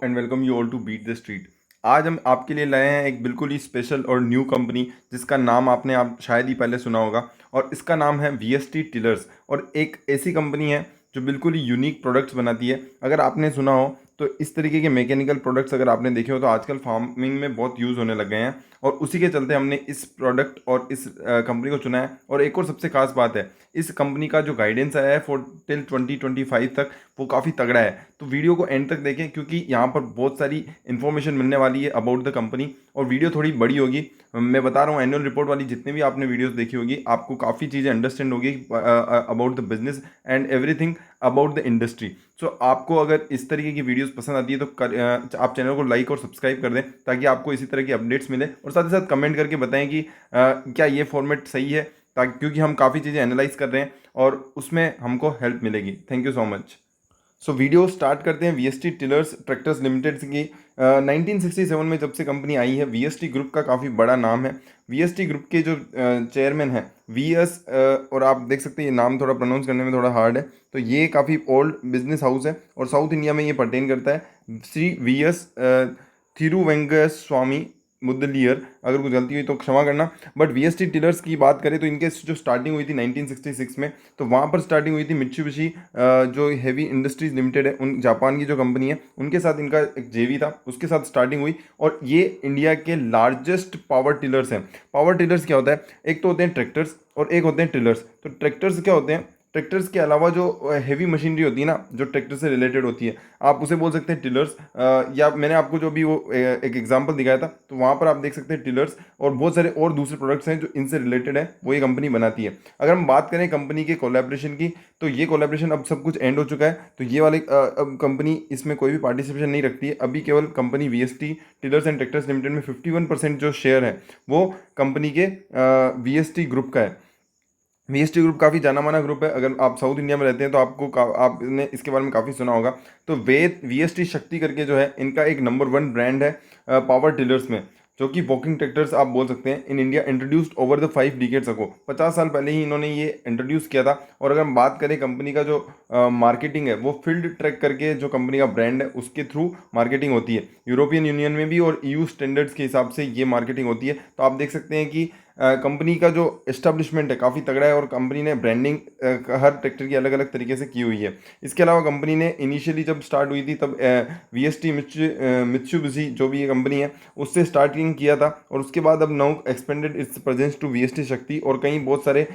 And welcome you all to beat the street. आज हम आपके लिए लाए हैं एक बिल्कुल ही स्पेशल और न्यू कंपनी जिसका नाम आपने आप शायद ही पहले सुना होगा। और इसका नाम है वीएसटी टिलर्स। और एक ऐसी कंपनी है जो बिल्कुल ही यूनिक प्रोडक्ट्स बनाती है। अगर आपने सुना हो तो इस तरीके के मैकेनिकल प्रोडक्ट्स अगर आपने देखे हो तो आजकल फार्मिंग में बहुत यूज़ होने लग गए हैं। और उसी के चलते हमने इस प्रोडक्ट और इस कंपनी को चुना है। और एक और सबसे खास बात है, इस कंपनी का जो गाइडेंस आया है फॉर टिल 2025 तक, वो काफ़ी तगड़ा है। तो वीडियो को एंड तक देखें क्योंकि यहाँ पर बहुत सारी इन्फॉर्मेशन मिलने वाली है अबाउट द कंपनी। और वीडियो थोड़ी बड़ी होगी। मैं बता रहा हूँ एनुअल रिपोर्ट वाली जितनी भी आपने वीडियोस देखी होगी आपको काफ़ी चीज़ें अंडरस्टैंड होगी about the business and everything about the industry. So आपको अगर इस तरीके की वीडियोस पसंद आती है तो आप चैनल को लाइक और सब्सक्राइब कर दें ताकि आपको इसी तरह की अपडेट्स मिले। और साथ ही साथ कमेंट करके बताएं कि क्या ये फॉर्मेट सही है, ताकि क्योंकि हम काफ़ी चीज़ें एनालाइज कर रहे हैं और उसमें हमको हेल्प मिलेगी। Thank you so much. So video start करते हैं वीएसटी टिलर्स ट्रैक्टर्स लिमिटेड की। 1967 में जब से कंपनी आई है, वीएसटी ग्रुप का काफ़ी बड़ा नाम है। वीएसटी ग्रुप के जो चेयरमैन हैं वीएस, और आप देख सकते हैं ये नाम थोड़ा प्रोनाउंस करने में थोड़ा हार्ड है, तो ये काफ़ी ओल्ड बिजनेस हाउस है और साउथ इंडिया में ये पर्टेन करता है। श्री वीएस थिरुवेंकस्वामी मुदलियर, अगर कुछ गलती हुई तो क्षमा करना। बट वीएसटी टिलर्स की बात करें तो इनके जो स्टार्टिंग हुई थी 1966 में, तो वहाँ पर स्टार्टिंग हुई थी मित्सुबिशी जो हेवी इंडस्ट्रीज लिमिटेड है, उन जापान की जो कंपनी है उनके साथ इनका एक जेवी था, उसके साथ स्टार्टिंग हुई। और ये इंडिया के लार्जेस्ट पावर टिलर्स हैं। पावर टिलर्स क्या होता है, एक तो होते हैं ट्रैक्टर्स और एक होते हैं टिलर्स। तो ट्रैक्टर्स क्या होते हैं, ट्रैक्टर्स के अलावा जो हैवी मशीनरी होती है ना, जो ट्रैक्टर से रिलेटेड होती है, आप उसे बोल सकते हैं टिलर्स। या मैंने आपको जो भी वो एक एग्जांपल दिखाया था, तो वहाँ पर आप देख सकते हैं टिलर्स। और बहुत सारे और दूसरे प्रोडक्ट्स हैं जो इनसे रिलेटेड है, वो ये कंपनी बनाती है। अगर हम बात करें कंपनी के कोलैबोरेशन की, तो ये कोलैबोरेशन अब सब कुछ एंड हो चुका है। तो ये वाले अब कंपनी इसमें कोई भी पार्टिसिपेशन नहीं रखती है। अभी केवल company VST tillers and tractors limited में 51% जो शेयर है वो कंपनी के वीएसटी ग्रुप का है। वीएसटी ग्रुप काफ़ी जाना माना ग्रुप है। अगर आप साउथ इंडिया में रहते हैं तो आपने इसके बारे में काफ़ी सुना होगा। तो वेद वीएसटी शक्ति करके जो है इनका एक नंबर 1 ब्रांड है पावर टिलर्स में, जो कि वॉकिंग ट्रैक्टर्स आप बोल सकते हैं। In India introduced over the 5 decades ago, 50 साल पहले ही इन्होंने ये इंट्रोड्यूस किया था। और अगर हम बात करें कंपनी का जो मार्केटिंग है, वो फील्ड ट्रैक करके जो कंपनी का ब्रांड है उसके थ्रू मार्केटिंग होती है। यूरोपियन यूनियन में भी और ईयू स्टैंडर्ड्स के हिसाब से ये मार्केटिंग होती है। तो आप देख सकते हैं कि कंपनी का जो एस्टेब्लिशमेंट है काफ़ी तगड़ा है और कंपनी ने ब्रांडिंग हर ट्रैक्टर की अलग अलग तरीके से की हुई है। इसके अलावा कंपनी ने इनिशियली जब स्टार्ट हुई थी तब वीएसटी मित्सुबिशी जो भी ये कंपनी है उससे स्टार्टिंग किया था। और उसके बाद अब now expanded its presence to VST Shakti, और कहीं बहुत सारे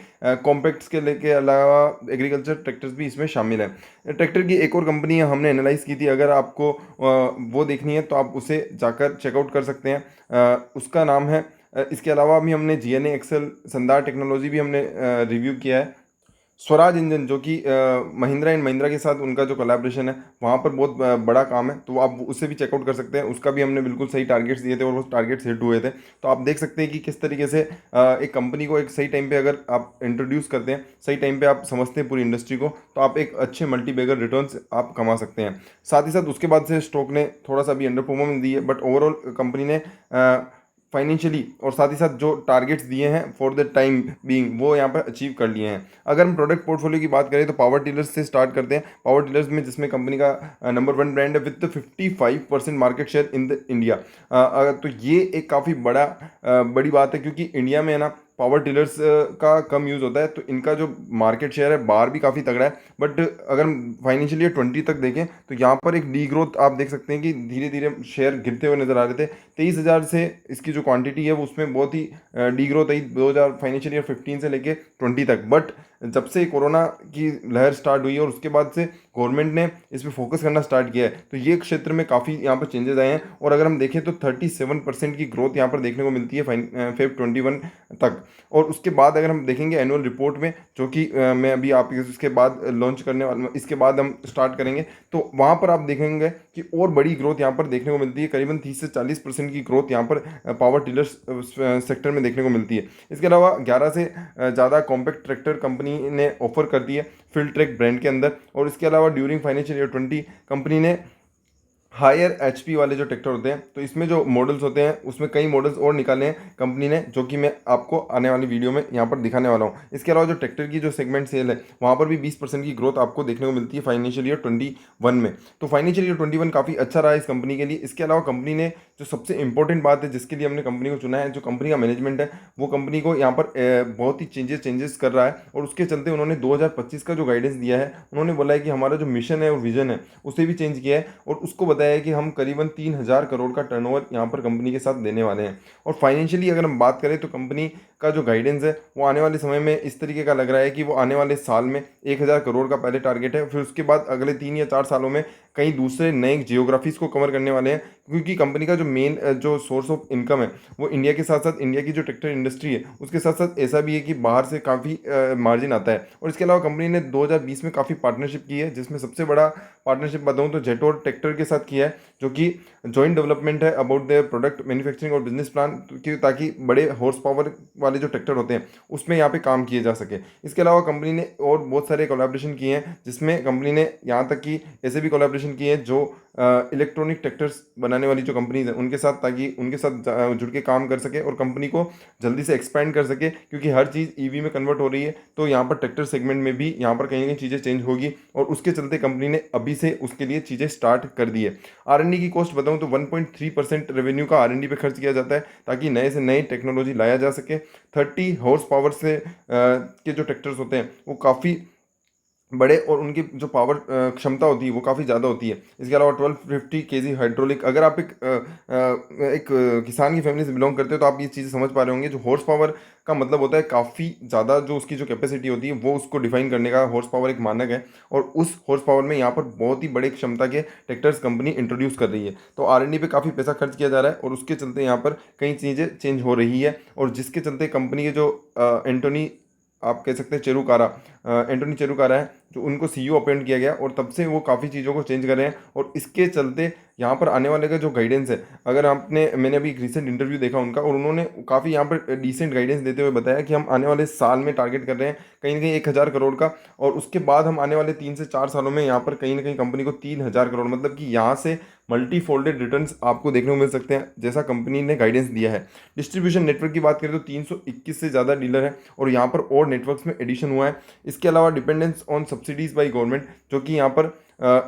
कॉम्पैक्ट्स के लेके अलावा एग्रीकल्चर ट्रैक्टर्स भी इसमें शामिल है। ट्रैक्टर की एक और कंपनी है, हमने एनालाइज की थी, अगर आपको वो देखनी है तो आप उसे जाकर चेकआउट कर सकते हैं। उसका नाम है इसके अलावा भी हमने जीएनए एक्सेल संदार टेक्नोलॉजी भी हमने रिव्यू किया है। स्वराज इंजन जो कि महिंद्रा एंड महिंद्रा के साथ उनका जो कोलैबोरेशन है, वहाँ पर बहुत बड़ा काम है, तो आप उसे भी चेकआउट कर सकते हैं। उसका भी हमने बिल्कुल सही टारगेट्स दिए थे और वो टारगेट्स हिट हुए थे। तो आप देख सकते हैं कि किस तरीके से एक कंपनी को एक सही टाइम पे अगर आप इंट्रोड्यूस करते हैं, सही टाइम पे आप समझते हैं पूरी इंडस्ट्री को, तो आप एक अच्छे मल्टीबैगर रिटर्न्स आप कमा सकते हैं। साथ ही साथ उसके बाद से स्टॉक ने थोड़ा सा भी अंडर परफॉर्मेंस दी है, बट ओवरऑल कंपनी ने फाइनेंशियली और साथ ही साथ जो टारगेट्स दिए हैं फॉर द टाइम बीइंग वो यहाँ पर अचीव कर लिए हैं। अगर हम प्रोडक्ट पोर्टफोलियो की बात करें तो पावर टिलर्स से स्टार्ट करते हैं। पावर टिलर्स में जिसमें कंपनी का नंबर 1 ब्रांड है with 55% market share in the India. तो ये एक काफ़ी बड़ी बात है, क्योंकि इंडिया में है ना पावर टिलर्स का कम यूज़ होता है, तो इनका जो मार्केट शेयर है बाहर भी काफ़ी तगड़ा है। बट अगर हम फाइनेंशियल ईयर 20 तक देखें तो यहाँ पर एक डी ग्रोथ आप देख सकते हैं कि धीरे धीरे शेयर गिरते हुए नजर आ रहे थे। 23,000 से इसकी जो क्वांटिटी है वो उसमें बहुत ही डी ग्रोथ आई 2000 फाइनेंशियल ईयर 15 से लेके 20 तक। बट जब से कोरोना की लहर स्टार्ट हुई और उसके बाद से गवर्नमेंट ने इस पर फोकस करना स्टार्ट किया है, तो ये क्षेत्र में काफ़ी यहाँ पर चेंजेस आए हैं। और अगर हम देखें तो 37% की ग्रोथ यहाँ पर देखने को मिलती है फेब 21 तक। और उसके बाद अगर हम देखेंगे एनुअल रिपोर्ट में, जो कि मैं अभी आप इसके बाद लॉन्च करने वाला, इसके बाद हम स्टार्ट करेंगे, तो वहाँ पर आप देखेंगे कि और बड़ी ग्रोथ यहाँ पर देखने को मिलती है। करीबन 30 से 40% की ग्रोथ यहाँ पर पावर टिलर्स सेक्टर में देखने को मिलती है। इसके अलावा 11 से ज़्यादा कॉम्पैक्ट ट्रैक्टर कंपनी ने ऑफर कर दी है फील्ड ट्रैक ब्रांड के अंदर। और इसके अलावा ड्यूरिंग फाइनेंशियल ईयर 20 कंपनी ने हायर एचपी वाले जो ट्रैक्टर होते हैं, तो इसमें जो मॉडल्स होते हैं उसमें कई मॉडल्स और निकाले हैं कंपनी ने, जो कि मैं आपको आने वाली वीडियो में यहाँ पर दिखाने वाला हूँ। इसके अलावा जो ट्रैक्टर की जो सेगमेंट सेल है वहाँ पर भी 20% की ग्रोथ आपको देखने को मिलती है फाइनेंशियल ईयर 21 में। तो फाइनेंशियल ईयर 21 काफ़ी अच्छा रहा है इस कंपनी के लिए। इसके अलावा कंपनी ने जो सबसे इंपॉर्टेंट बात है जिसके लिए हमने कंपनी को चुना है, जो कंपनी का मैनेजमेंट है वो कंपनी को यहाँ पर बहुत ही चेंजेस कर रहा है, और उसके चलते उन्होंने 2025 का जो गाइडेंस दिया है, उन्होंने बोला है कि हमारा जो मिशन है और विजन है उसे भी चेंज किया है, और उसको बताया है कि हम करीबन 3,000 करोड़ का टर्नओवर यहाँ पर कंपनी के साथ देने वाले हैं। और फाइनेंशियली अगर हम बात करें तो कंपनी का जो गाइडेंस है वो आने वाले समय में इस तरीके का लग रहा है कि वो आने वाले साल में 1,000 करोड़ का पहले टारगेट है, फिर उसके बाद अगले 3 या 4 सालों में कई दूसरे नए जियोग्राफीज को कवर करने वाले हैं, क्योंकि कंपनी का जो मेन जो सोर्स ऑफ इनकम है वो इंडिया के साथ साथ इंडिया की जो ट्रैक्टर इंडस्ट्री है उसके साथ साथ ऐसा भी है कि बाहर से काफ़ी मार्जिन आता है। और इसके अलावा कंपनी ने 2020 में काफ़ी पार्टनरशिप की है, जिसमें सबसे बड़ा पार्टनरशिप बताऊँ तो जेटोर ट्रैक्टर के साथ किया है, जो कि जॉइंट डेवलपमेंट है अबाउट देयर प्रोडक्ट मैन्युफैक्चरिंग और बिजनेस प्लान, ताकि बड़े हॉर्स पावर वाले जो ट्रैक्टर होते हैं उसमें यहाँ पे काम किए जा सके। इसके अलावा कंपनी ने और बहुत सारे कोलैबोरेशन किए हैं, जिसमें कंपनी ने यहाँ तक कि ऐसे भी कोलैबोरेशन किए हैं जो इलेक्ट्रॉनिक ट्रैक्टर्स बनाने वाली जो कंपनीज हैं उनके साथ, ताकि उनके साथ जुड़ के काम कर सके और कंपनी को जल्दी से एक्सपैंड कर सके, क्योंकि हर चीज़ ईवी में कन्वर्ट हो रही है। तो यहाँ पर ट्रैक्टर सेगमेंट में भी यहाँ पर कहीं ना कहीं चीज़ें चेंज होगी, और उसके चलते कंपनी ने अभी से उसके लिए चीज़ें स्टार्ट कर दी है। R&D की कॉस्ट बताऊँ तो 1.3% रेवेन्यू का R&D पे खर्च किया जाता है, ताकि नए से नई टेक्नोलॉजी लाया जा सके। 30 हॉर्स पावर से के जो ट्रैक्टर्स होते हैं वो काफ़ी बड़े, और उनकी जो पावर क्षमता होती है वो काफ़ी ज़्यादा होती है। इसके अलावा 1250 kg हाइड्रोलिक, अगर आप किसान की फैमिली से बिलोंग करते हो तो आप ये चीज़ें समझ पा रहे होंगे। जो हॉर्स पावर का मतलब होता है काफ़ी ज़्यादा, जो उसकी जो कैपेसिटी होती है वो उसको डिफाइन करने का हॉर्स पावर एक मानक है, और उस हॉर्स पावर में यहाँ पर बहुत ही बड़े क्षमता के ट्रैक्टर्स कंपनी इंट्रोड्यूस कर रही है। तो R&D पे काफ़ी पैसा खर्च किया जा रहा है, और उसके चलते यहाँ पर कई चीज़ें चेंज हो रही है, और जिसके चलते कंपनी के जो एंटोनी, आप कह सकते हैं चेरुकारा, एंटोनी चेरुकारा है, जो उनको CEO अपॉइंट किया गया, और तब से वो काफ़ी चीज़ों को चेंज कर रहे हैं। और इसके चलते यहाँ पर आने वाले का जो गाइडेंस है, अगर आपने, मैंने अभी एक रिसेंट इंटरव्यू देखा उनका, और उन्होंने काफ़ी यहाँ पर डिसेंट गाइडेंस देते हुए बताया कि हम आने वाले साल में टारगेट कर रहे हैं कहीं ना कहीं 1,000 करोड़ का, और उसके बाद हम आने वाले 3 से 4 सालों में यहाँ पर कहीं ना कहीं कंपनी को 3,000 करोड़, मतलब कि यहाँ से मल्टी फोल्डेड रिटर्न्स आपको देखने को मिल सकते हैं, जैसा कंपनी ने गाइडेंस दिया है। डिस्ट्रीब्यूशन नेटवर्क की बात करें तो 321 से ज़्यादा डीलर है, और यहाँ पर और नेटवर्क्स में एडिशन हुआ है। इसके अलावा dependence on subsidies by government, जो कि यहाँ पर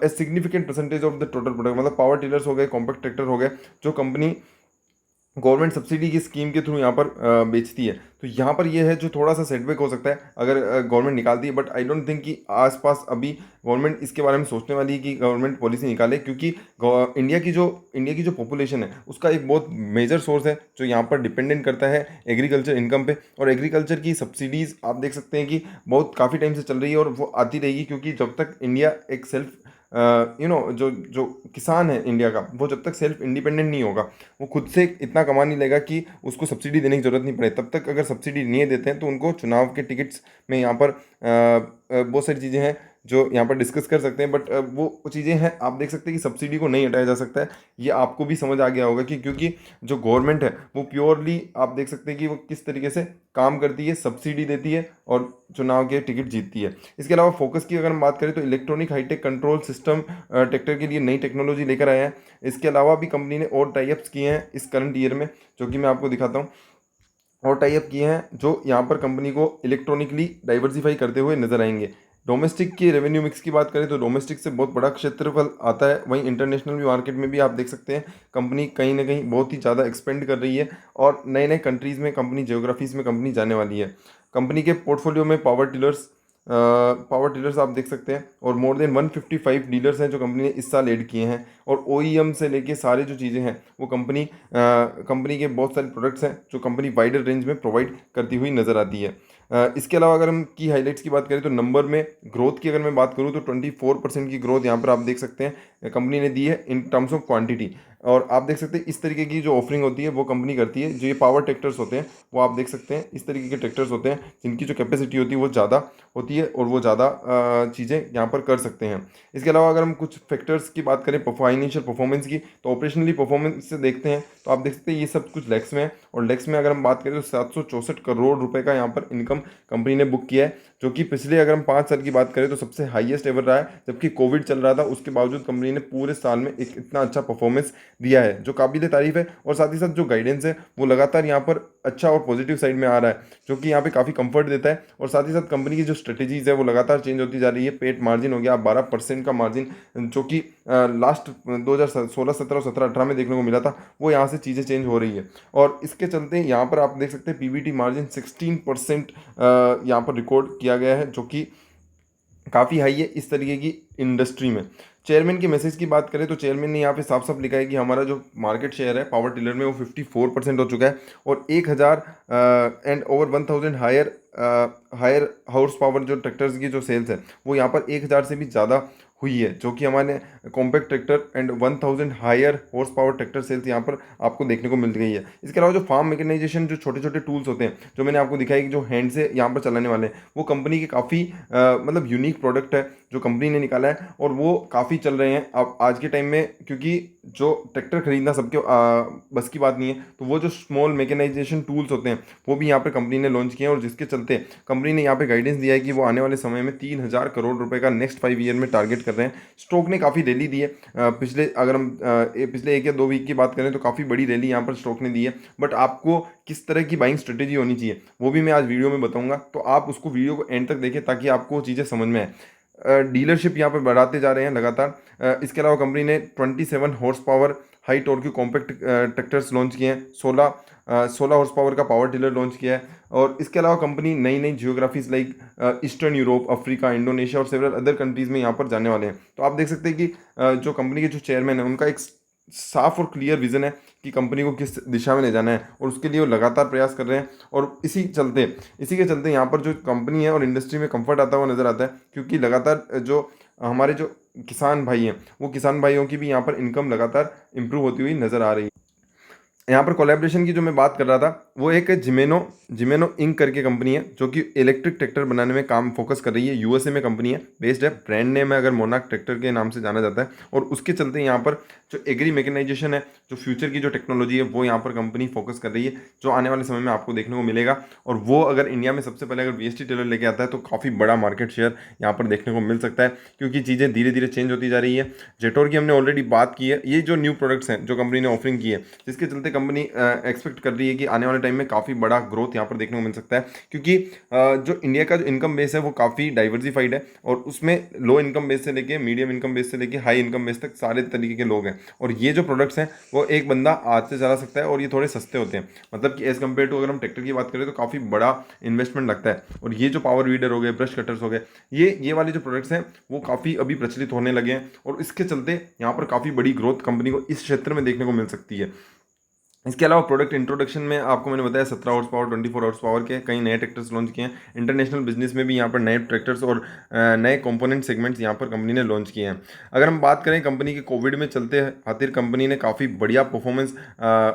a significant percentage of the total product, मतलब पावर टिलर्स हो गए, कॉम्पैक्ट ट्रैक्टर हो गए, जो कंपनी गवर्नमेंट सब्सिडी की स्कीम के थ्रू यहाँ पर बेचती है। तो यहाँ पर ये है जो थोड़ा सा सेटबैक हो सकता है अगर गवर्नमेंट निकालती है, बट आई डोंट थिंक कि आसपास अभी गवर्नमेंट इसके बारे में सोचने वाली है कि गवर्नमेंट पॉलिसी निकाले, क्योंकि इंडिया की जो पॉपुलेशन है उसका एक बहुत मेजर सोर्स है जो यहाँ पर डिपेंडेंट करता है एग्रीकल्चर इनकम पे, और एग्रीकल्चर की सब्सिडीज़ आप देख सकते हैं कि बहुत काफ़ी टाइम से चल रही है, और वो आती रहेगी, क्योंकि जब तक इंडिया एक सेल्फ जो जो किसान है इंडिया का, वो जब तक सेल्फ इंडिपेंडेंट नहीं होगा, वो खुद से इतना कमा नहीं लेगा कि उसको सब्सिडी देने की ज़रूरत नहीं पड़े, तब तक अगर सब्सिडी नहीं देते हैं तो उनको चुनाव के टिकट्स में यहाँ पर बहुत सारी चीज़ें हैं जो यहाँ पर डिस्कस कर सकते हैं, बट वो चीज़ें हैं, आप देख सकते हैं कि सब्सिडी को नहीं हटाया जा सकता है। ये आपको भी समझ आ गया होगा कि क्योंकि जो गवर्नमेंट है वो प्योरली, आप देख सकते हैं कि वो किस तरीके से काम करती है, सब्सिडी देती है और चुनाव के टिकट जीतती है। इसके अलावा फोकस की अगर हम बात करें तो electronic hitech control system tractor के लिए नई टेक्नोलॉजी लेकर आया है। इसके अलावा भी कंपनी ने और टाइप्स किए हैं इस करंट ईयर में, जो कि मैं आपको दिखाता हूँ। और टाइप किए हैं जो यहाँ पर कंपनी को इलेक्ट्रॉनिकली डाइवर्सिफाई करते हुए नजर आएंगे। डोमेस्टिक की रेवेन्यू मिक्स की बात करें तो डोमेस्टिक से बहुत बड़ा क्षेत्रफल आता है, वहीं इंटरनेशनल भी मार्केट में भी आप देख सकते हैं कंपनी कहीं ना कहीं बहुत ही ज़्यादा एक्सपेंड कर रही है, और नए नए कंट्रीज़ में कंपनी, जियोग्राफीज़ में कंपनी जाने वाली है। कंपनी के पोर्टफोलियो में पावर टिलर्स आप देख सकते हैं, और मोर देन 155 डीलर्स हैं जो कंपनी ने इस साल ऐड किए हैं, और OEM से लेके सारे जो चीज़ें हैं वो कंपनी के बहुत सारे प्रोडक्ट्स हैं जो कंपनी वाइडर रेंज में प्रोवाइड करती हुई नज़र आती है। इसके अलावा अगर हम की हाइलाइट्स की बात करें तो नंबर में ग्रोथ की अगर मैं बात करूँ तो 24% की ग्रोथ यहाँ पर आप देख सकते हैं कंपनी ने दी है इन टर्म्स ऑफ क्वांटिटी। और आप देख सकते हैं इस तरीके की जो ऑफरिंग होती है वो कंपनी करती है। जो ये पावर ट्रैक्टर्स होते हैं वो आप देख सकते हैं इस तरीके के ट्रैक्टर्स होते हैं जिनकी जो कैपेसिटी होती है वो ज़्यादा होती है, और वो ज़्यादा चीज़ें यहाँ पर कर सकते हैं। इसके अलावा अगर हम कुछ फैक्टर्स की बात करें फाइनेंशियल परफॉर्मेंस की, तो ऑपरेशनली परफॉर्मेंस से देखते हैं तो आप देख सकते हैं ये सब कुछ लैक्स में है, और लैक्स में अगर हम बात करें तो 764 करोड़ रुपए का यहाँ पर इनकम कंपनी ने बुक किया है, जो कि पिछले अगर हम 5 साल की बात करें तो सबसे हाईएस्ट एवर रहा है। जबकि कोविड चल रहा था, उसके बावजूद कंपनी ने पूरे साल में एक इतना अच्छा परफॉर्मेंस दिया है जो काबिल तारीफ है। और साथ ही साथ जो गाइडेंस है वो लगातार यहाँ पर अच्छा और पॉजिटिव साइड में आ रहा है, जो कि यहाँ पे काफ़ी कंफर्ट देता है। और साथ ही साथ कंपनी की जो स्ट्रेटेजीज है वो लगातार चेंज होती जा रही है। पेट मार्जिन हो गया 12% का मार्जिन, जो कि लास्ट 2016 17 और 17 18 में देखने को मिला था, वो यहाँ से चीज़ें चेंज हो रही है। और इसके चलते यहाँ पर आप देख सकते हैं पीबीटी मार्जिन 16% यहाँ पर रिकॉर्ड किया गया है, जो कि काफ़ी हाई है इस तरीके की इंडस्ट्री में। चेयरमैन के मैसेज की बात करें तो चेयरमैन ने यहाँ पे साफ साफ लिखा है कि हमारा जो मार्केट शेयर है पावर टिलर में वो 54% हो चुका है। और 1000 and over 1000 higher horsepower जो ट्रैक्टर्स की जो सेल्स है वो यहाँ पर 1000 से भी ज़्यादा हुई है, जो कि हमारे compact tractor and 1000 higher horse power tractor sales यहाँ पर आपको देखने को मिल गई है। इसके अलावा जो फार्म मैकेनाइजेशन जो छोटे छोटे टूल्स होते हैं जो मैंने आपको दिखाया कि जो हैंड से यहाँ पर चलाने वाले हैं, वो कंपनी के काफ़ी मतलब यूनिक प्रोडक्ट है जो कंपनी ने निकाला है और वो काफ़ी चल रहे हैं अब आज के टाइम में। क्योंकि जो ट्रैक्टर खरीदना सबके बस की बात नहीं है, तो वो जो स्मॉल मैकेनाइजेशन टूल्स होते हैं वो भी यहाँ पे कंपनी ने लॉन्च किए हैं। और जिसके चलते कंपनी ने यहाँ पे गाइडेंस दिया है कि वो आने वाले समय में 3000 करोड़ रुपए का नेक्स्ट 5 ईयर में टारगेट कर रहे हैं। स्टॉक ने काफ़ी रैली दी है पिछले अगर हम पिछले 1 या 2 वीक की बात करें तो काफ़ी बड़ी रैली यहाँ पर स्टॉक ने दी है। बट आपको किस तरह की बाइंग स्ट्रेटेजी होनी चाहिए वो भी मैं आज वीडियो में बताऊंगा, तो आप उसको वीडियो को एंड तक देखें ताकि आपको चीज़ें समझ में आए। डीलरशिप यहाँ पर बढ़ाते जा रहे हैं लगातार। इसके अलावा कंपनी ने 27 हॉर्स पावर हाई टॉर्क की कॉम्पैक्ट ट्रैक्टर्स लॉन्च किए हैं, 16 हॉर्स पावर का पावर टिलर लॉन्च किया है। और इसके अलावा कंपनी नई नई geographies like eastern Europe, Africa, Indonesia और सेवरल अदर कंट्रीज़ में यहाँ पर जाने वाले हैं। तो आप देख सकते हैं कि जो कंपनी के जो चेयरमैन है उनका एक साफ और क्लियर विजन है कि कंपनी को किस दिशा में ले जाना है और उसके लिए वो लगातार प्रयास कर रहे हैं। और इसी के चलते यहाँ पर जो कंपनी है और इंडस्ट्री में कंफर्ट आता हुआ नजर आता है, क्योंकि लगातार जो हमारे जो किसान भाई हैं वो किसान भाइयों की भी यहाँ पर इनकम लगातार इंप्रूव होती हुई नजर आ रही है। यहाँ पर कोलैबोरेशन की जो मैं बात कर रहा था वो एक जिमेनो जिमेनो इंक करके कंपनी है जो कि इलेक्ट्रिक ट्रैक्टर बनाने में काम फोकस कर रही है। यूएसए में कंपनी है, बेस्ड है, ब्रांड नेम है अगर मोनाक ट्रैक्टर के नाम से जाना जाता है। और उसके चलते यहाँ पर जो एग्री मैकेनाइजेशन है, जो फ्यूचर की जो टेक्नोलॉजी है वो यहाँ पर कंपनी फोकस कर रही है, जो आने वाले समय में आपको देखने को मिलेगा। और वो अगर इंडिया में सबसे पहले अगर वीएसटी टेलर लेके आता है तो काफ़ी बड़ा मार्केट शेयर यहाँ पर देखने को मिल सकता है, क्योंकि चीज़ें धीरे धीरे चेंज होती जा रही है। जेटोर की हमने ऑलरेडी बात की है। ये जो न्यू प्रोडक्ट्स हैं जो कंपनी ने ऑफरिंग की है, जिसके चलते कंपनी एक्सपेक्ट कर रही है कि आने वाले टाइम में काफ़ी बड़ा ग्रोथ यहाँ पर देखने को मिल सकता है। क्योंकि जो इंडिया का जो इनकम बेस है वो काफ़ी डाइवर्सिफाइड है और उसमें लो इनकम बेस से लेके मीडियम इनकम बेस से लेके हाई इनकम बेस तक सारे तरीके के लोग हैं। और ये जो प्रोडक्ट्स हैं वो एक बंदा आज से चला सकता है और ये थोड़े सस्ते होते हैं, मतलब कि एज़ कम्पेयर टू अगर हम ट्रैक्टर की बात करें तो काफ़ी बड़ा इन्वेस्टमेंट लगता है। और ये जो पावर वीडर हो गए, ब्रश कटर्स हो गए, ये वाले जो प्रोडक्ट्स हैं वो काफ़ी अभी प्रचलित होने लगे हैं और इसके चलते यहाँ पर काफ़ी बड़ी ग्रोथ कंपनी को इस क्षेत्र में देखने को मिल सकती है। इसके अलावा प्रोडक्ट इंट्रोडक्शन में आपको मैंने बताया 17 हॉर्स पावर, 24 हॉर्स पावर के कई नए ट्रैक्टर्स लॉन्च किए हैं। इंटरनेशनल बिजनेस में भी यहाँ पर नए ट्रैक्टर्स और नए कंपोनेंट सेगमेंट्स यहाँ पर कंपनी ने लॉन्च किए हैं। अगर हम बात करें कंपनी के कोविड में चलते खातिर कंपनी ने काफ़ी बढ़िया परफॉर्मेंस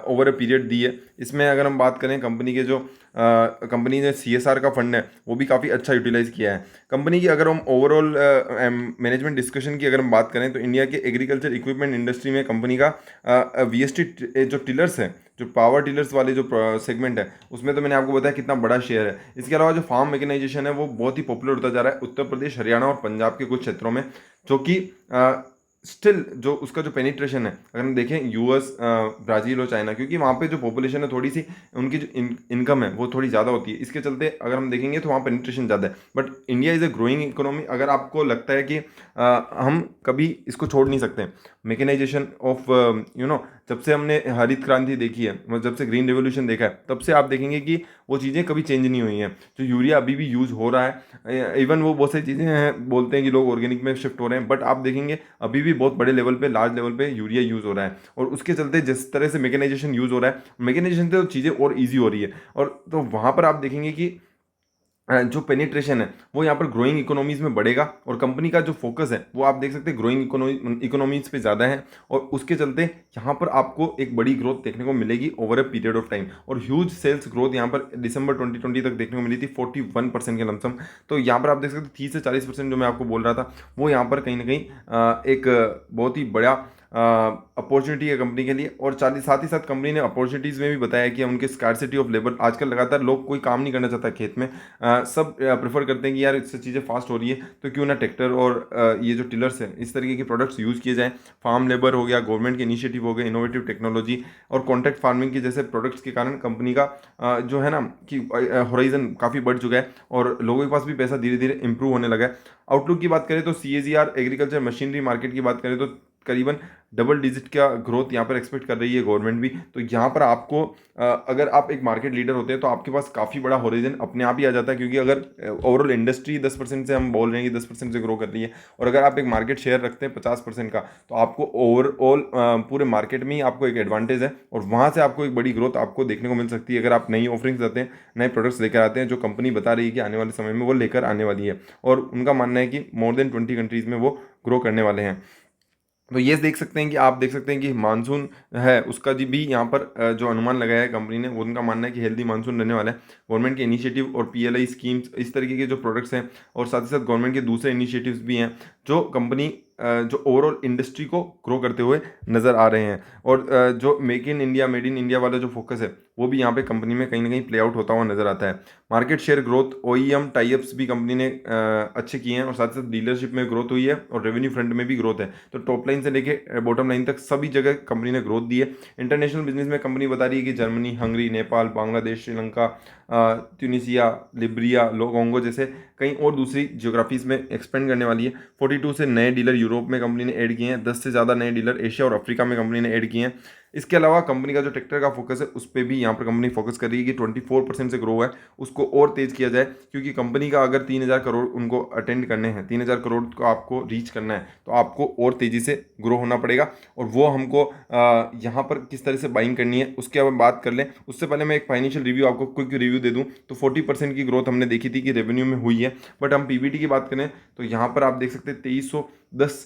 ओवर अ पीरियड दी है। इसमें अगर हम बात करें कंपनी के जो कंपनी ने CSR का फंड है वो भी काफ़ी अच्छा यूटिलाइज किया है। कंपनी की अगर हम ओवरऑल मैनेजमेंट डिस्कशन की अगर हम बात करें तो इंडिया के एग्रीकल्चर इक्विपमेंट इंडस्ट्री में कंपनी का VST जो टिलर्स है, जो पावर टिलर्स वाले जो सेगमेंट है उसमें तो मैंने आपको बताया कितना बड़ा शेयर है। इसके अलावा जो फार्म मैकेनाइजेशन है वो बहुत ही पॉपुलर होता जा रहा है उत्तर प्रदेश, हरियाणा और पंजाब के कुछ क्षेत्रों में, जो कि स्टिल जो उसका जो पेनिट्रेशन है अगर हम देखें US, ब्राज़ील और चाइना, क्योंकि वहाँ पे जो पॉपुलेशन है थोड़ी सी उनकी जो इनकम है वो थोड़ी ज़्यादा होती है, इसके चलते अगर हम देखेंगे तो वहाँ पेनिट्रेशन ज़्यादा है। But India is a growing economy. अगर आपको लगता है कि हम कभी इसको छोड़ नहीं सकते, मैकेनाइजेशन ऑफ जब से हमने हरित क्रांति देखी है, मतलब जब से ग्रीन रेवोल्यूशन देखा है, तब से आप देखेंगे कि वो चीज़ें कभी चेंज नहीं हुई हैं। जो यूरिया अभी भी यूज़ हो रहा है, इवन वो बहुत सारी चीज़ें हैं बोलते हैं कि लोग ऑर्गेनिक में शिफ्ट हो रहे हैं, बट आप देखेंगे अभी भी बहुत बड़े लेवल पे, लार्ज लेवल पे यूरिया यूज़ हो रहा है। और उसके चलते जिस तरह से मैकेनाइजेशन यूज़ हो रहा है, मैकेनाइजेशन से तो चीज़ें और ईजी हो रही है। और तो वहाँ पर आप देखेंगे कि जो पेनिट्रेशन है वो यहाँ पर ग्रोइंग इकोनॉमीज़ में बढ़ेगा और कंपनी का जो फोकस है वो आप देख सकते हैं ग्रोइंग इकोनॉमीज़ पे ज़्यादा है। और उसके चलते यहाँ पर आपको एक बड़ी ग्रोथ देखने को मिलेगी over a period of time. और ह्यूज सेल्स ग्रोथ यहाँ पर दिसंबर 2020 तक देखने को मिली थी 41% के लमसम। तो यहाँ पर आप देख सकते हैं 30 से 40% जो मैं आपको बोल रहा था वो यहाँ पर कहीं ना कहीं एक बहुत ही बड़ा अपॉर्चुनिटी है कंपनी के लिए। और साथ ही साथ कंपनी ने अपॉर्चुनिटीज़ में भी बताया कि उनके स्कार्सिटी ऑफ लेबर, आजकल लगातार लोग कोई काम नहीं करना चाहता खेत में, सब प्रेफर करते हैं कि यार इससे चीज़ें फास्ट हो रही है तो क्यों ना ट्रैक्टर और ये जो टिलर्स है इस तरीके के प्रोडक्ट्स यूज़ किए जाएँ। फार्म लेबर हो गया, गवर्नमेंट के इनिशिएटिव हो गए, इनोवेटिव टेक्नोलॉजी और कॉन्ट्रैक्ट फार्मिंग के जैसे प्रोडक्ट्स के कारण कंपनी का जो है ना कि होराइजन काफ़ी बढ़ चुका है और लोगों के पास भी पैसा धीरे धीरे इंप्रूव होने लगा है। आउटलुक की बात करें तो CAGR एग्रीकल्चर मशीनरी मार्केट की बात करें तो करीबन डबल डिजिट का ग्रोथ यहाँ पर एक्सपेक्ट कर रही है गवर्नमेंट भी। तो यहाँ पर आपको अगर आप एक मार्केट लीडर होते हैं तो आपके पास काफ़ी बड़ा होराइजन अपने आप ही आ जाता है, क्योंकि अगर ओवरऑल इंडस्ट्री 10% से हम बोल रहे हैं कि 10% से ग्रो कर रही है और अगर आप एक मार्केट शेयर रखते हैं 50% का, तो आपको ओवरऑल पूरे मार्केट में ही आपको एक एडवांटेज है और वहाँ से आपको एक बड़ी ग्रोथ आपको देखने को मिल सकती है अगर आप नई ऑफरिंग्स आते हैं, नए प्रोडक्ट्स लेकर आते हैं जो कंपनी बता रही है कि आने वाले समय में वो लेकर आने वाली है। और उनका मानना है कि मोर देन 20 कंट्रीज़ में वो ग्रो करने वाले हैं। तो ये देख सकते हैं कि आप देख सकते हैं कि मानसून है उसका जी भी यहाँ पर जो अनुमान लगाया है कंपनी ने, वो उनका मानना है कि हेल्दी मानसून रहने वाला है। गवर्नमेंट के इनिशिएटिव और PLI स्कीम्स इस तरीके के जो प्रोडक्ट्स हैं और साथ ही साथ गवर्नमेंट के दूसरे इनिशिएटिव्स भी हैं जो कंपनी जो ओवरऑल इंडस्ट्री को ग्रो करते हुए नज़र आ रहे हैं। और जो make in India, made in India वाला जो फोकस है वो भी यहाँ पे कंपनी में कहीं ना कहीं प्ले आउट होता हुआ नजर आता है। Market share growth, OEM types भी कंपनी ने अच्छे किए हैं और साथ ही साथ डीलरशिप में ग्रोथ हुई है और रेवेन्यू फ्रंट में भी ग्रोथ है। तो टॉप लाइन से लेके बॉटम लाइन तक सभी जगह कंपनी ने ग्रोथ दी है। इंटरनेशनल बिजनेस में कंपनी बता रही है कि जर्मनी, हंगरी, नेपाल, बांग्लादेश, श्रीलंका, ट्यूनीसिया, लिब्रिया, लोंगो जैसे कई और दूसरी जियोग्राफीज में एक्सपेंड करने वाली है। 42 से नए डीलर यूरोप में कंपनी ने ऐड किए हैं, 10 से ज़्यादा नए डीलर एशिया और अफ्रीका में कंपनी ने ऐड किए हैं। इसके अलावा कंपनी का जो ट्रैक्टर का फोकस है उस पर भी यहाँ पर कंपनी फोकस कर रही है कि 24% से ग्रो है उसको और तेज़ किया जाए, क्योंकि कंपनी का अगर 3,000 करोड़ उनको अटेंड करने हैं, 3,000 करोड़ को आपको रीच करना है तो आपको और तेज़ी से ग्रो होना पड़ेगा। और वो हमको यहाँ पर किस तरह से बाइंग करनी है उसके अब हम बात कर लें। उससे पहले मैं एक फाइनेंशियल रिव्यू आपको क्विक रिव्यू दे दूँ तो 40% की ग्रोथ हमने देखी थी कि रेवेन्यू में हुई है। बट हम PBT की बात करें तो यहाँ पर आप देख सकते हैं 2310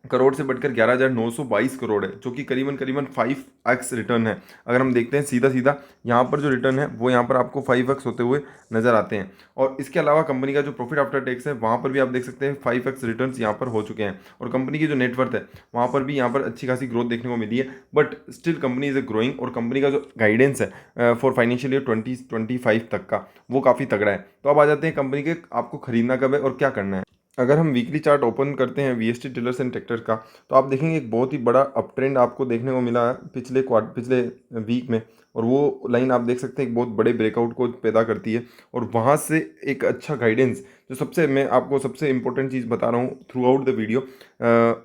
करोड़ से बढ़कर 11,922 करोड़ है, जो कि करीबन करीबन 5x रिटर्न है। अगर हम देखते हैं सीधा सीधा यहाँ पर जो रिटर्न है वो यहाँ पर आपको 5x होते हुए नजर आते हैं। और इसके अलावा कंपनी का जो प्रॉफिट आफ्टर टैक्स है वहाँ पर भी आप देख सकते हैं 5x रिटर्न यहाँ पर हो चुके हैं। और कंपनी की जो नेटवर्थ है वहाँ पर भी यहाँ पर अच्छी खासी ग्रोथ देखने को मिली है। But still company is a growing और कंपनी का जो गाइडेंस है फॉर फाइनेंशियल ईयर 2025 तक का वो काफ़ी तगड़ा है। तो अब आ जाते हैं कंपनी के आपको खरीदना कब है और क्या करना है। अगर हम वीकली चार्ट ओपन करते हैं VST टिलर्स एंड ट्रैक्टर्स का तो आप देखेंगे एक बहुत ही बड़ा अप ट्रेंड आपको देखने को मिला है पिछले वीक में। और वो लाइन आप देख सकते हैं एक बहुत बड़े ब्रेकआउट को पैदा करती है और वहाँ से एक अच्छा गाइडेंस, जो सबसे मैं आपको सबसे इंपॉर्टेंट चीज़ बता रहा हूँ थ्रू आउट द वीडियो,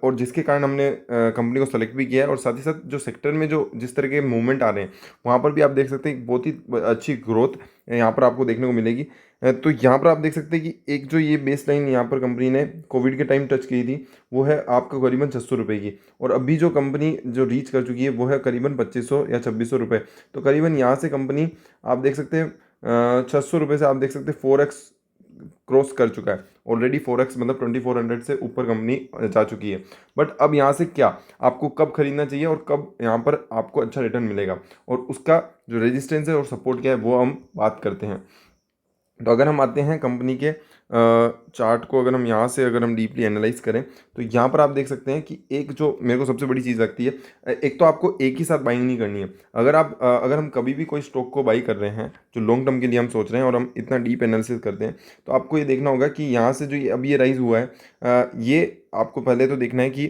और जिसके कारण हमने कंपनी को सेलेक्ट भी किया है। और साथ ही साथ जो सेक्टर में जो जिस तरह के मूवमेंट आ रहे हैं वहाँ पर भी आप देख सकते हैं एक बहुत ही अच्छी ग्रोथ यहाँ पर आपको देखने को मिलेगी। तो यहाँ पर आप देख सकते हैं कि एक जो ये बेस लाइन यहाँ पर कंपनी ने कोविड के टाइम टच की थी वो है आपको करीबन 600 रुपये की, और अभी जो कंपनी जो रीच कर चुकी है वो है करीबन 2500 या 2600 रुपये। तो करीबन यहाँ से कंपनी आप देख सकते हैं 600 रुपये से आप देख सकते हैं 4x क्रॉस कर चुका है ऑलरेडी। 4x मतलब 2400 से ऊपर कंपनी जा चुकी है। बट अब यहाँ से क्या आपको कब खरीदना चाहिए और कब यहाँ पर आपको अच्छा रिटर्न मिलेगा और उसका जो रेजिस्टेंस है और सपोर्ट क्या है वो हम बात करते हैं। तो अगर हम आते हैं कंपनी के चार्ट को, अगर हम यहाँ से अगर हम डीपली एनालाइज करें तो यहाँ पर आप देख सकते हैं कि एक जो मेरे को सबसे बड़ी चीज़ लगती है, एक तो आपको एक ही साथ बाइंग नहीं करनी है। अगर हम कभी भी कोई स्टॉक को बाई कर रहे हैं जो लॉन्ग टर्म के लिए हम सोच रहे हैं और हम इतना डीप एनालिसिस करते हैं, तो आपको ये देखना होगा कि यहाँ से जो अभी ये राइज हुआ है ये आपको पहले तो देखना है कि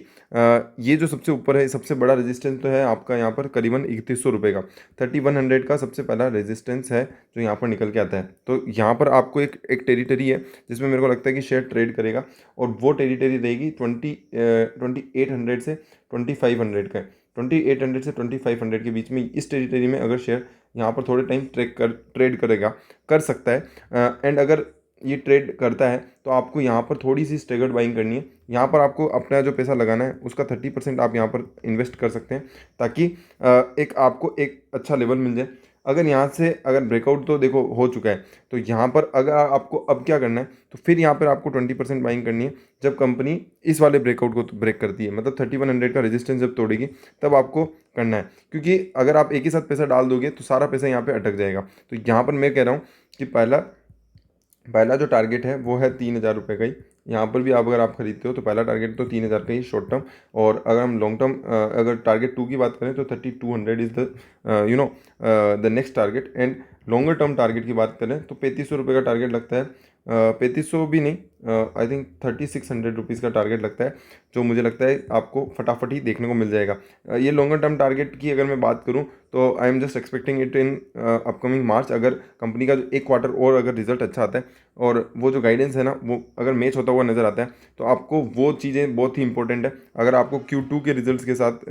ये जो सबसे ऊपर है सबसे बड़ा रेजिस्टेंस तो है आपका यहाँ पर करीबन 3100 रुपये का, 3100 का सबसे पहला रेजिस्टेंस है जो यहाँ पर निकल के आता है। तो यहाँ पर आपको एक टेरिटरी है जिसमें मेरे को लगता है कि शेयर ट्रेड करेगा और वो टेरिटरी रहेगी 2800 से 2500 का, 2800 से 2500 के बीच में। इस टेरिटरी में अगर शेयर यहाँ पर थोड़े टाइम ट्रेड करेगा, कर सकता है। एंड अगर ये ट्रेड करता है तो आपको यहाँ पर थोड़ी सी स्टेगर्ड बाइंग करनी है। यहाँ पर आपको अपना जो पैसा लगाना है उसका 30% आप यहाँ पर इन्वेस्ट कर सकते हैं ताकि एक आपको एक अच्छा लेवल मिल जाए। अगर यहाँ से अगर ब्रेकआउट तो देखो हो चुका है, तो यहाँ पर अगर आपको अब क्या करना है तो फिर यहाँ पर आपको 20% बाइंग करनी है जब कंपनी इस वाले ब्रेकआउट को ब्रेक करती है, मतलब 3100 का रेजिस्टेंस जब तोड़ेगी तब आपको करना है। क्योंकि अगर आप एक ही साथ पैसा डाल दोगे तो सारा पैसा यहाँ पे अटक जाएगा। तो यहाँ पर मैं कह रहा हूँ कि पहला जो टारगेट है वो है 3,000 रुपये का ही, यहाँ पर भी आप अगर आप खरीदते हो तो पहला टारगेट तो 3,000 का ही शॉर्ट टर्म, और अगर हम लॉन्ग टर्म अगर टारगेट 2 की बात करें तो 3,200 is the the next target. And longer term target की बात करें तो 3,500 रुपये का टारगेट लगता है, 3,500 भी नहीं, आई थिंक 3,600 रुपीज़ का टारगेट लगता है, जो मुझे लगता है आपको फटाफट ही देखने को मिल जाएगा। ये लॉन्गर टर्म टारगेट की अगर मैं बात करूँ तो I am just expecting it in upcoming March. अगर कंपनी का जो एक क्वार्टर और अगर रिजल्ट अच्छा आता है और वो जो गाइडेंस है ना वो अगर मैच होता हुआ नज़र आता है, तो आपको वो चीज़ें बहुत ही इंपॉर्टेंट है। अगर आपको Q2 के रिजल्ट्स के साथ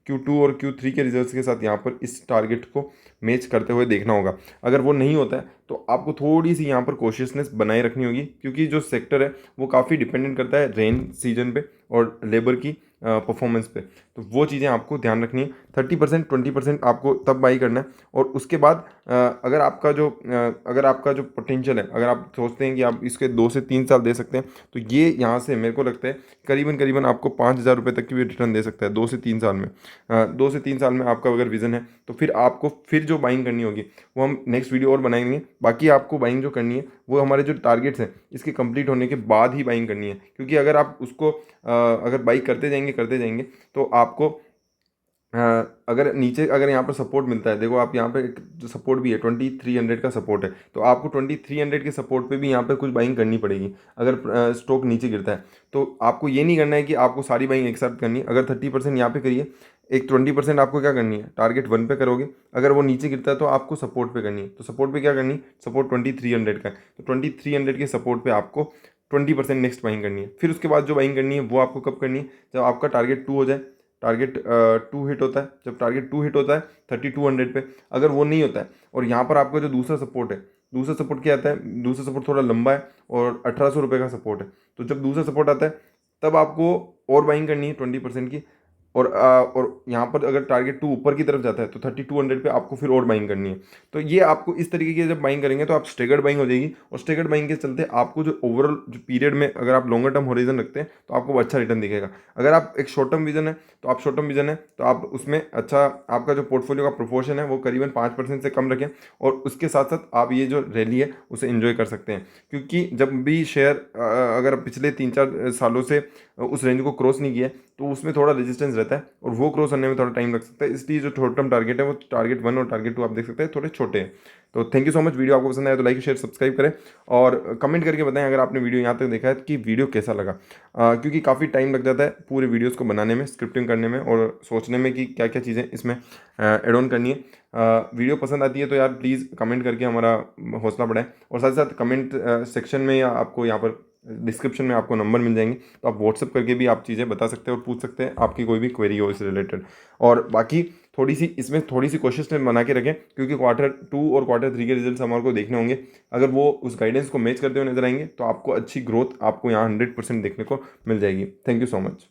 Q2 और Q3 के रिजल्ट्स के साथ यहाँ पर इस टारगेट को मैच करते हुए देखना होगा। अगर वो नहीं होता है तो आपको थोड़ी सी यहाँ पर कॉशियसनेस बनाए रखनी होगी, क्योंकि जो सेक्टर है वो काफ़ी डिपेंडेंट करता है रेन सीजन पे और लेबर की परफॉर्मेंस पे। तो वो चीज़ें आपको ध्यान रखनी है। 30% 20% आपको तब बाई करना है, और उसके बाद अगर आपका जो पोटेंशियल है, अगर आप सोचते हैं कि आप इसके 2 से 3 साल दे सकते हैं, तो ये यहाँ से मेरे को लगता है करीबन करीबन आपको 5,000 रुपये तक की भी रिटर्न दे सकता है 2 से 3 साल में। 2 से 3 साल में आपका अगर विजन है तो फिर आपको फिर जो बाइंग करनी होगी वो हम नेक्स्ट वीडियो और बनाएंगे। बाकी आपको बाइंग जो करनी है वो हमारे जो टारगेट्स हैं इसके कंप्लीट होने के बाद ही बाइंग करनी है, क्योंकि अगर आप उसको अगर बाई करते जाएंगे तो आपको अ, अगर नीचे अगर यहाँ पर सपोर्ट मिलता है, देखो आप यहाँ पे एक जो सपोर्ट भी है 2,300 का सपोर्ट है, तो आपको 2,300 के सपोर्ट पे भी यहाँ पे कुछ बाइंग करनी पड़ेगी। अगर स्टॉक नीचे गिरता है तो आपको ये नहीं करना है कि आपको सारी बाइंग एक साथ करनी है। अगर 30% यहाँ पे करिए, एक 20% आपको क्या करनी है टारगेट 1 पे करोगे। अगर वो नीचे गिरता है तो आपको सपोर्ट पे करनी है, तो सपोर्ट पे क्या करनी है, सपोर्ट 2,300 का है, तो 2,300 के सपोर्ट पे आपको 20% नेक्स्ट बाइंग करनी है। फिर उसके बाद जो बाइंग करनी है वो आपको कब करनी है, जब आपका टारगेट 2 हो जाए। टारगेट 2 हिट होता है, जब टारगेट 2 हिट होता है 3,200 पे, अगर वो नहीं होता है और यहाँ पर आपका जो दूसरा सपोर्ट है, दूसरा सपोर्ट क्या आता है, दूसरा सपोर्ट थोड़ा लंबा है और 1,800 रुपये का सपोर्ट है, तो जब दूसरा सपोर्ट आता है तब आपको और बाइंग करनी है 20% की। और यहाँ पर अगर टारगेट 2 ऊपर की तरफ जाता है तो 3,200 पे आपको फिर और बाइंग करनी है। तो ये आपको इस तरीके की जब बाइंग करेंगे तो आप स्टेगर्ड बाइंग हो जाएगी, और स्टेगर्ड बाइंग के चलते आपको जो ओवरऑल जो पीरियड में अगर आप लॉन्गर टर्म होरिजन रखते हैं तो आपको वो अच्छा रिटर्न दिखेगा। अगर आप एक शॉर्ट टर्म विजन है तो आप शॉर्ट टर्म विजन है तो आप उसमें अच्छा आपका जो पोर्टफोलियो का प्रोपोर्शन है वो करीबन 5% से कम रखें, और उसके साथ साथ आप ये जो रैली है उसे एंजॉय कर सकते हैं। क्योंकि जब भी शेयर अगर पिछले 3-4 सालों से उस रेंज को क्रॉस नहीं किया है तो उसमें थोड़ा रेजिस्टेंस रहता है और वो क्रॉस करने में थोड़ा टाइम लग सकता है। इसलिए जो शॉर्ट टर्म टारगेट है वो टारगेट 1 और टारगेट 2 आप देख सकते हैं थोड़े छोटे हैं। तो thank you so much. Video आपको पसंद आया तो लाइक शेयर सब्सक्राइब करें, और कमेंट करके बताएं अगर आपने वीडियो यहाँ तक देखा है कि वीडियो कैसा लगा। क्योंकि काफ़ी टाइम लग जाता है पूरे वीडियोज़ को बनाने में, स्क्रिप्टिंग करने में और सोचने में कि क्या क्या चीज़ें इसमें एड ऑन करनी है। वीडियो पसंद आती है तो यार प्लीज़ कमेंट करके हमारा हौसला बढ़ाएं, और साथ साथ कमेंट सेक्शन में या आपको यहाँ पर डिस्क्रिप्शन में आपको नंबर मिल जाएंगे, तो आप व्हाट्सअप करके भी आप चीज़ें बता सकते हैं और पूछ सकते हैं आपकी कोई भी क्वेरी हो इस रिलेटेड। और बाकी थोड़ी सी कोशिश बना के रखें, क्योंकि Q2 और Q3 के रिजल्ट्स हमारे को देखने होंगे। अगर वो उस गाइडेंस को मैच करते हुए नजर आएंगे तो आपको अच्छी ग्रोथ आपको यहाँ 100% देखने को मिल जाएगी। Thank you so much.